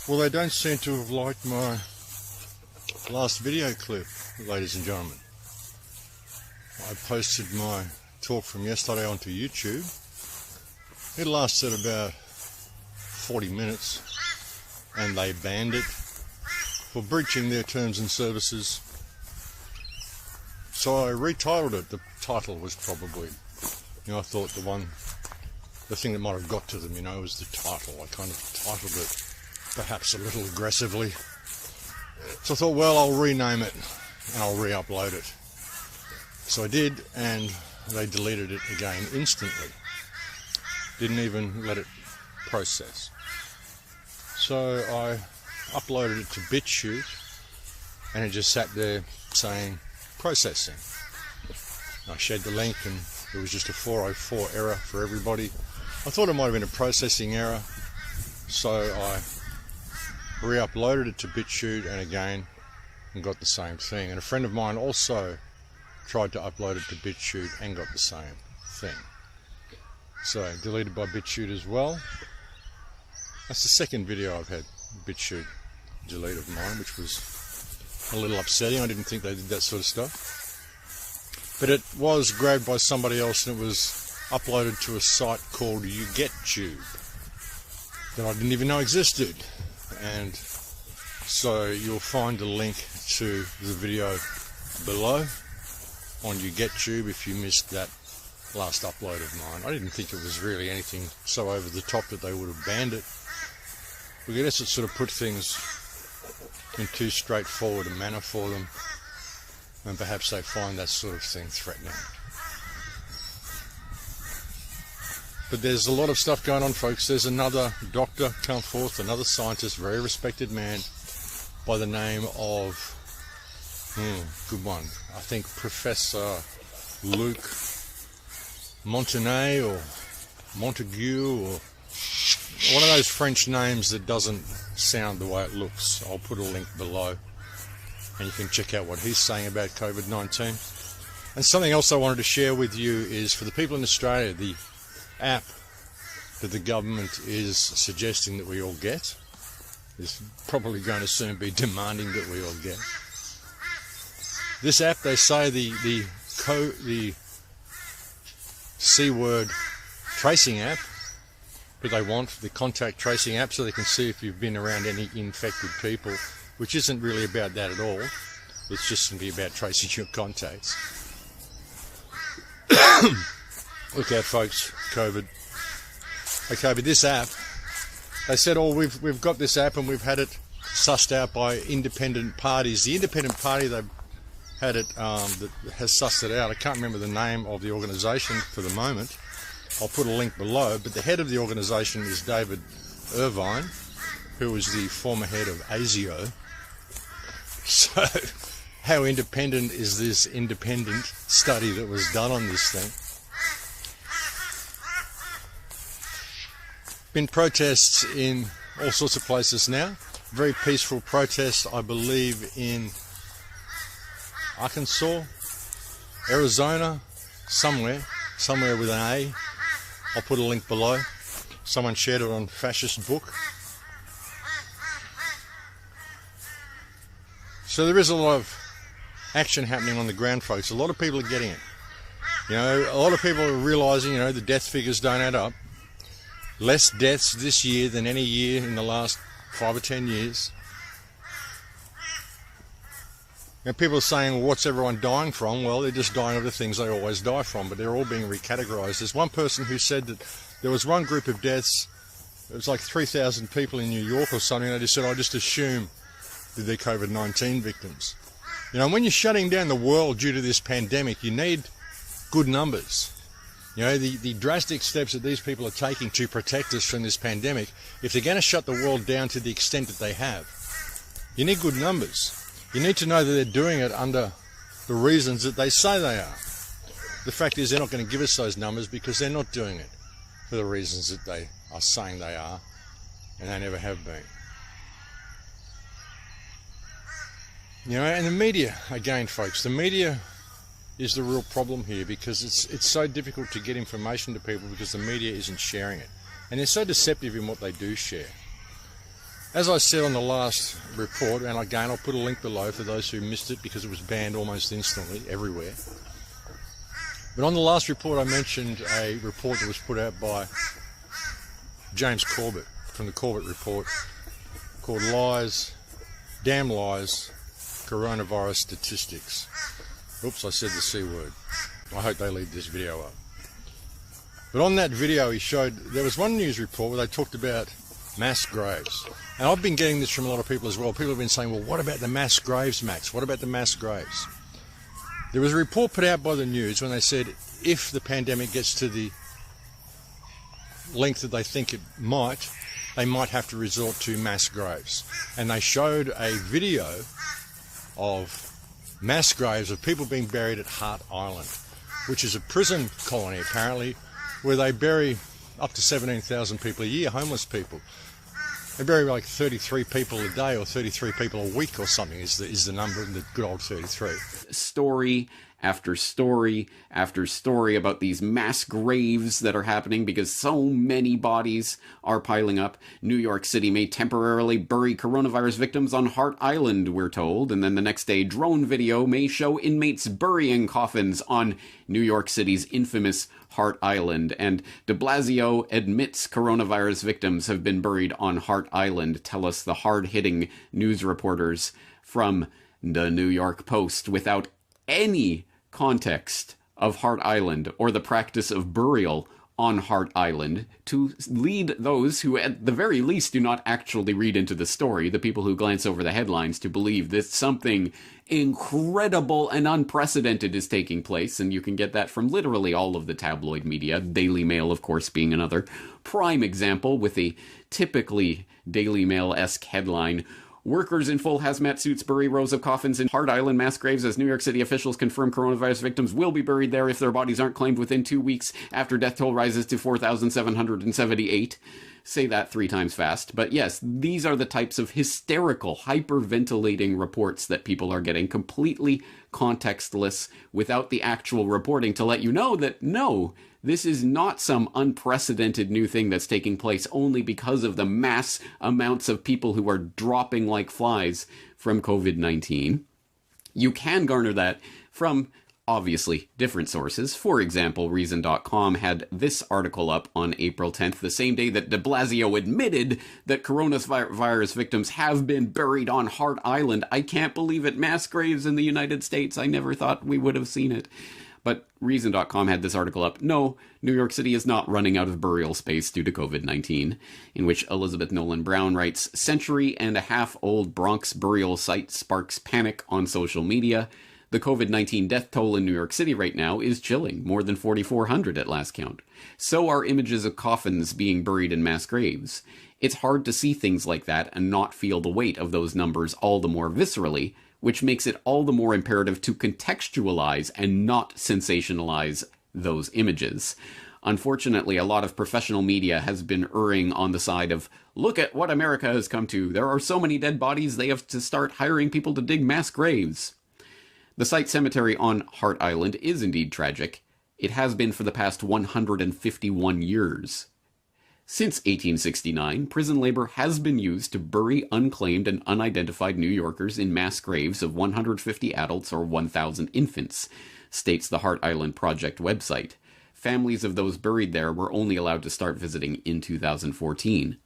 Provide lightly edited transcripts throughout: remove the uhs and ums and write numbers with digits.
Well, they don't seem to have liked my last video clip, ladies and gentlemen. I posted my talk from yesterday onto YouTube. It lasted about 40 minutes and they banned it for breaching their terms and services. So I retitled it. The title was probably, I thought the thing that might have got to them, was the title. I kind of titled it perhaps a little aggressively. So I thought, well, I'll rename it and I'll re-upload it. So I did, and they deleted it again instantly. Didn't even let it process. So I uploaded it to bitchute, and it just sat there saying processing. I shared the link, and it was just a 404 error for everybody. I thought it might have been a processing error, so I re-uploaded it to bitchute, and again, and got the same thing. And a friend of mine also tried to upload it to bitchute and got the same thing. So deleted by bitchute as well. That's the second video I've had bitchute delete of mine, which was a little upsetting. I didn't think they did that sort of stuff. But it was grabbed by somebody else, and it was uploaded to a site called YouGetTube that I didn't even know existed. And so you'll find a link to the video below on YouGetTube if you missed that last upload of mine. I didn't think it was really anything so over the top that they would have banned it. I guess it sort of put things in too straightforward a manner for them, and perhaps they find that sort of thing threatening. But there's a lot of stuff going on, folks. There's another doctor come forth, another scientist, very respected man by the name of, good one, I think Professor Luc Montagnier or Montague, or one of those French names that doesn't sound the way it looks. I'll put a link below and you can check out what he's saying about COVID-19. And something else I wanted to share with you is, for the people in Australia, the app that the government is suggesting that we all get is probably going to soon be demanding that we all get. This app, they say the C word tracing app, but they want the contact tracing app so they can see if you've been around any infected people, which isn't really about that at all. It's just going to be about tracing your contacts. Look out, folks, COVID. Okay, but this app, they said, oh, we've got this app and we've had it sussed out by independent parties. The independent party they've had it that has sussed it out, I can't remember the name of the organisation for the moment. I'll put a link below, but the head of the organisation is David Irvine, who was the former head of Asio. So how independent is this independent study that was done on this thing? Been protests in all sorts of places now. Very peaceful protests, I believe, in Arkansas, Arizona, somewhere with an A. I'll put a link below. Someone shared it on Fascist Book. So there is a lot of action happening on the ground, folks. A lot of people are getting it. A lot of people are realising, the death figures don't add up. Less deaths this year than any year in the last 5 or 10 years. And people are saying, well, what's everyone dying from? Well, they're just dying of the things they always die from, but they're all being recategorized. There's one person who said that there was one group of deaths, it was like 3,000 people in New York or something, they just said, I just assume that they're COVID-19 victims. When you're shutting down the world due to this pandemic, you need good numbers. The drastic steps that these people are taking to protect us from this pandemic, if they're going to shut the world down to the extent that they have, you need good numbers. You need to know that they're doing it under the reasons that they say they are. The fact is, they're not going to give us those numbers because they're not doing it for the reasons that they are saying they are, and they never have been. And the media, again, folks, the media is the real problem here, because it's so difficult to get information to people because the media isn't sharing it. And they're so deceptive in what they do share. As I said on the last report, and again I'll put a link below for those who missed it because it was banned almost instantly everywhere. But on the last report I mentioned a report that was put out by James Corbett from the Corbett Report called Lies, Damn Lies, Coronavirus Statistics. Oops, I said the C word. I hope they leave this video up. But on that video he showed, there was one news report where they talked about mass graves. And I've been getting this from a lot of people as well. People have been saying, well, what about the mass graves, Max? What about the mass graves? There was a report put out by the news when they said if the pandemic gets to the length that they think it might, they might have to resort to mass graves. And they showed a video of mass graves of people being buried at Hart Island, which is a prison colony apparently, where they bury up to 17,000 people a year, homeless people. They bury like 33 people a day or 33 people a week or something is the number, the good old 33. Story after story after story about these mass graves that are happening because so many bodies are piling up. New York City may temporarily bury coronavirus victims on Hart Island, we're told, and then the next day drone video may show inmates burying coffins on New York City's infamous Hart Island, and de Blasio admits coronavirus victims have been buried on Hart Island, tell us the hard-hitting news reporters from the New York Post, without any context of Hart Island or the practice of burial on Hart Island, to lead those who at the very least do not actually read into the story, the people who glance over the headlines, to believe that something incredible and unprecedented is taking place. And you can get that from literally all of the tabloid media, Daily Mail of course being another prime example, with a typically Daily Mail-esque headline: workers in full hazmat suits bury rows of coffins in Hart Island mass graves as New York City officials confirm coronavirus victims will be buried there if their bodies aren't claimed within 2 weeks after death toll rises to 4,778. Say that 3 times fast. But yes, these are the types of hysterical, hyperventilating reports that people are getting, completely contextless, without the actual reporting to let you know that, no, this is not some unprecedented new thing that's taking place only because of the mass amounts of people who are dropping like flies from COVID-19. You can garner that from, obviously, different sources. For example, Reason.com had this article up on April 10th, the same day that de Blasio admitted that coronavirus victims have been buried on Hart Island. I can't believe it. Mass graves in the United States. I never thought we would have seen it. But Reason.com had this article up. No, New York City is not running out of burial space due to COVID-19, in which Elizabeth Nolan Brown writes, century-and-a-half-old Bronx burial site sparks panic on social media. The COVID-19 death toll in New York City right now is chilling, more than 4,400 at last count. So are images of coffins being buried in mass graves. It's hard to see things like that and not feel the weight of those numbers all the more viscerally, which makes it all the more imperative to contextualize and not sensationalize those images. Unfortunately, a lot of professional media has been erring on the side of, look at what America has come to. There are so many dead bodies, they have to start hiring people to dig mass graves. The site cemetery on Hart Island is indeed tragic. It has been for the past 151 years. Since 1869, prison labor has been used to bury unclaimed and unidentified New Yorkers in mass graves of 150 adults or 1,000 infants, states the Hart Island Project website. Families of those buried there were only allowed to start visiting in 2014.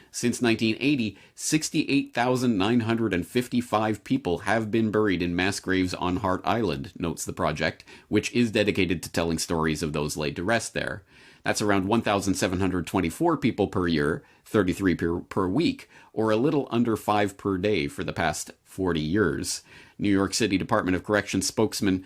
Since 1980, 68,955 people have been buried in mass graves on Hart Island, notes the project, which is dedicated to telling stories of those laid to rest there. That's around 1,724 people per year, 33 per week, or a little under 5 per day for the past 40 years. New York City Department of Corrections spokesman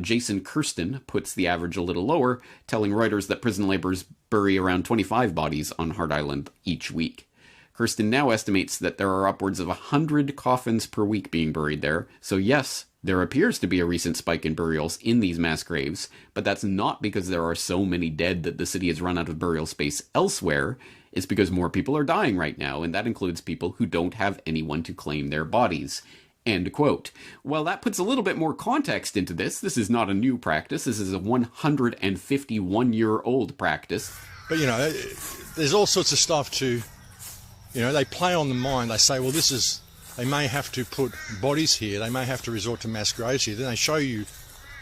Jason Kirsten puts the average a little lower, telling Reuters that prison laborers bury around 25 bodies on Hart Island each week. Kirsten now estimates that there are upwards of 100 coffins per week being buried there, so yes, there appears to be a recent spike in burials in these mass graves, but that's not because there are so many dead that the city has run out of burial space elsewhere. It's because more people are dying right now, and that includes people who don't have anyone to claim their bodies. End quote. Well, that puts a little bit more context into this. This is not a new practice. This is a 151-year-old practice. But, you know, there's all sorts of stuff to You know, they play on the mind. They say, well, this is, they may have to put bodies here. They may have to resort to mass graves here. Then they show you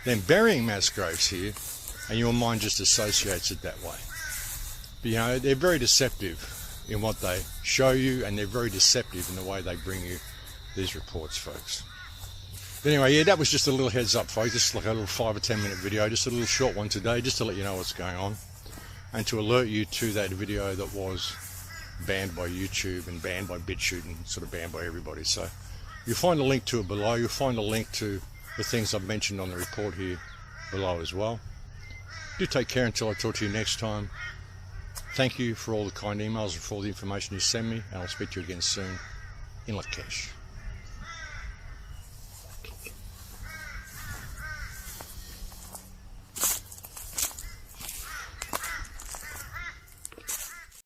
them burying mass graves here, and your mind just associates it that way. But, you know, they're very deceptive in what they show you, and they're very deceptive in the way they bring you these reports, folks. But anyway, yeah, that was just a little heads up, folks. Just like a little 5 or 10 minute video, just a little short one today, just to let you know what's going on, and to alert you to that video that was banned by YouTube and banned by BitChute and sort of banned by everybody. So you'll find a link to it below. You'll find a link to the things I've mentioned on the report here below as well. Do take care until I talk to you next time. Thank you for all the kind emails and for all the information you send me, and I'll speak to you again soon. In Lakesh.